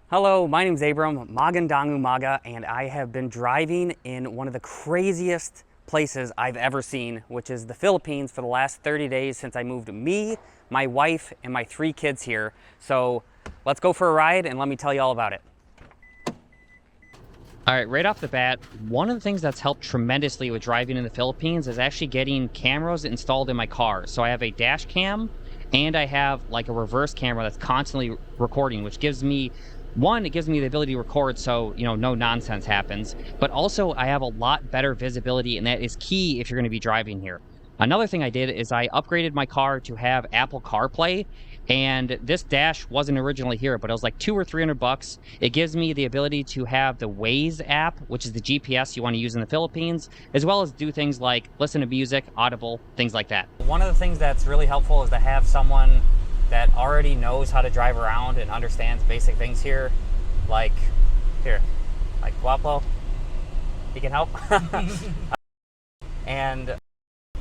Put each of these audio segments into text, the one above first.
Hello, my name is Abram, Magandangu Maga, and I have been driving in one of the craziest places I've ever seen, which is the Philippines, for the last 30 days since I moved me, my wife, and my 3 kids here. So let's go for a ride and let me tell you all about it. All right, right off the bat, one of the things that's helped tremendously with driving in the Philippines is actually getting cameras installed in my car. So I have a dash cam and I have like a reverse camera that's constantly recording, which gives me it gives me the ability to record so, no nonsense happens. But also I have a lot better visibility, and that is key if you're going to be driving here. Another thing I did is I upgraded my car to have Apple CarPlay, and this dash wasn't originally here, but it was like $200 or $300. It gives me the ability to have the Waze app, which is the GPS you want to use in the Philippines, as well as do things like listen to music, Audible, things like that. One of the things that's really helpful is to have someone that already knows how to drive around and understands basic things here, like Guapo. He can help. And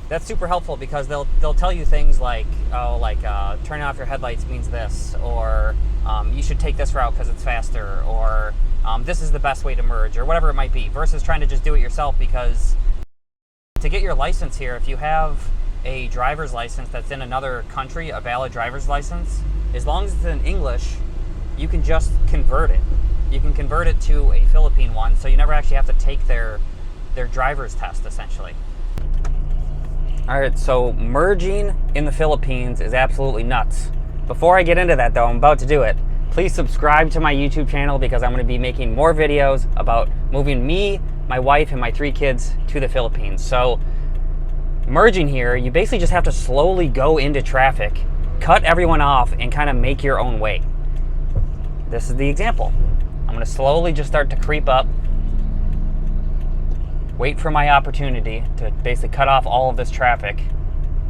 that's super helpful because they'll tell you things like, turning off your headlights means this, or you should take this route because it's faster, or this is the best way to merge, or whatever it might be, versus trying to just do it yourself. Because to get your license here, if you have a driver's license that's in another country, a valid driver's license, as long as it's in English, you can just convert it. You can convert it to a Philippine one, so you never actually have to take their driver's test, essentially. All right, so merging in the Philippines is absolutely nuts. Before I get into that, though, I'm about to do it. Please subscribe to my YouTube channel because I'm going to be making more videos about moving me, my wife, and my 3 kids to the Philippines. So merging here, you basically just have to slowly go into traffic, cut everyone off, and kind of make your own way. This is the example. I'm going to slowly just start to creep up, wait for my opportunity to basically cut off all of this traffic,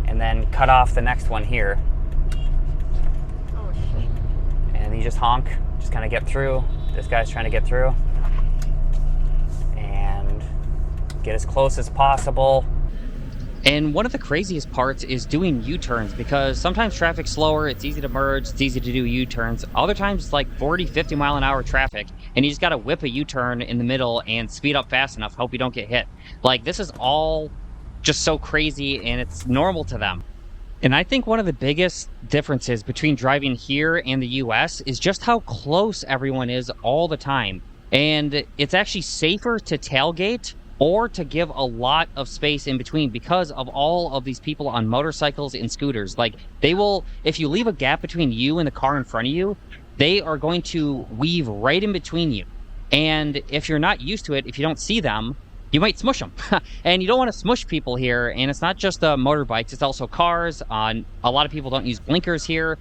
and then cut off the next one here. Oh shit. And you just honk, just kind of get through. This guy's trying to get through. And get as close as possible. And one of the craziest parts is doing U-turns, because sometimes traffic's slower, it's easy to merge, it's easy to do U-turns. Other times it's like 40, 50 mile an hour traffic, and you just gotta whip a U-turn in the middle and speed up fast enough, hope you don't get hit. Like, this is all just so crazy, and it's normal to them. And I think one of the biggest differences between driving here and the US is just how close everyone is all the time. And it's actually safer to tailgate or to give a lot of space in between because of all of these people on motorcycles and scooters. Like, they will, if you leave a gap between you and the car in front of you, they are going to weave right in between you. And if you're not used to it, if you don't see them, you might smush them. And you don't want to smush people here. And it's not just motorbikes, it's also cars. A lot of people don't use blinkers here.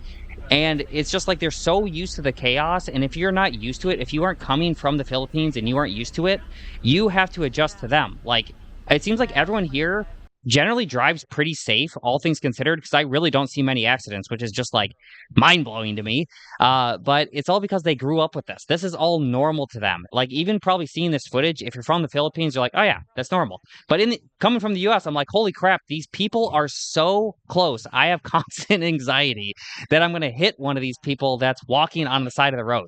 And it's just like they're so used to the chaos, and if you're not used to it, if you aren't coming from the Philippines and you aren't used to it, you have to adjust to them. Like, it seems like everyone here generally drives pretty safe, all things considered, because I really don't see many accidents, which is just like mind-blowing to me. But it's all because they grew up with this. This is all normal to them. Like, even probably seeing this footage, if you're from the Philippines, you're like, oh yeah, that's normal. But coming from the US, I'm like, holy crap, these people are so close. I have constant anxiety that I'm going to hit one of these people that's walking on the side of the road.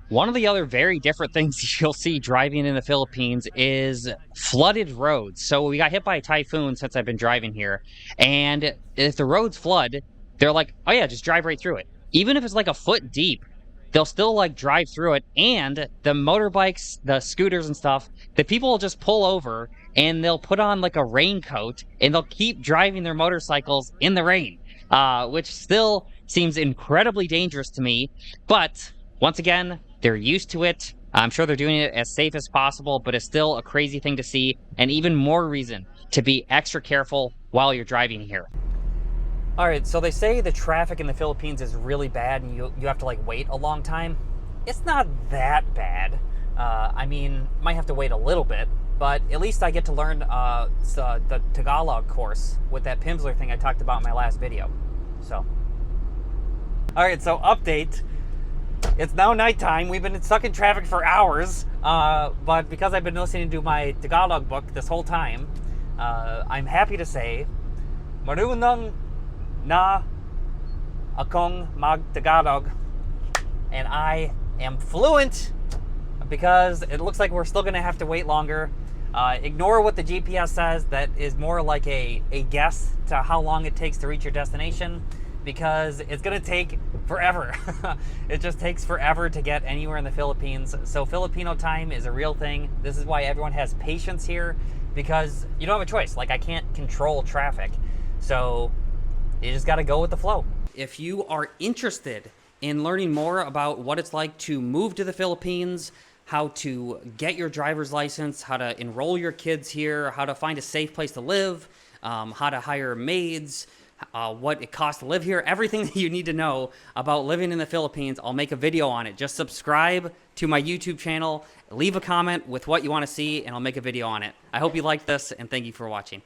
One of the other very different things you'll see driving in the Philippines is flooded roads. So we got hit by a typhoon since I've been driving here. And if the roads flood, they're like, oh yeah, just drive right through it. Even if it's like a foot deep, they'll still like drive through it. And the motorbikes, the scooters and stuff, the people will just pull over and they'll put on like a raincoat and they'll keep driving their motorcycles in the rain, which still seems incredibly dangerous to me. But once again, they're used to it. I'm sure they're doing it as safe as possible, but it's still a crazy thing to see, and even more reason to be extra careful while you're driving here. All right, so they say the traffic in the Philippines is really bad and you have to like wait a long time. It's not that bad. I mean, might have to wait a little bit, but at least I get to learn the Tagalog course with that Pimsleur thing I talked about in my last video. So, all right, so update. It's now nighttime. We've been stuck in traffic for hours, but because I've been listening to my Tagalog book this whole time, I'm happy to say, marunong na akong mag-Tagalog. and I am fluent because it looks like we're still going to have to wait longer. Ignore what the GPS says. That is more like a guess to how long it takes to reach your destination, because it's going to take forever. It just takes forever to get anywhere in the Philippines. So Filipino time is a real thing. This is why everyone has patience here, because you don't have a choice. Like, I can't control traffic. So you just got to go with the flow. If you are interested in learning more about what it's like to move to the Philippines, how to get your driver's license, how to enroll your kids here, how to find a safe place to live, how to hire maids, what it costs to live here, everything that you need to know about living in the Philippines, I'll make a video on it. Just subscribe to my YouTube channel, leave a comment with what you want to see, and I'll make a video on it. I hope you liked this, and thank you for watching.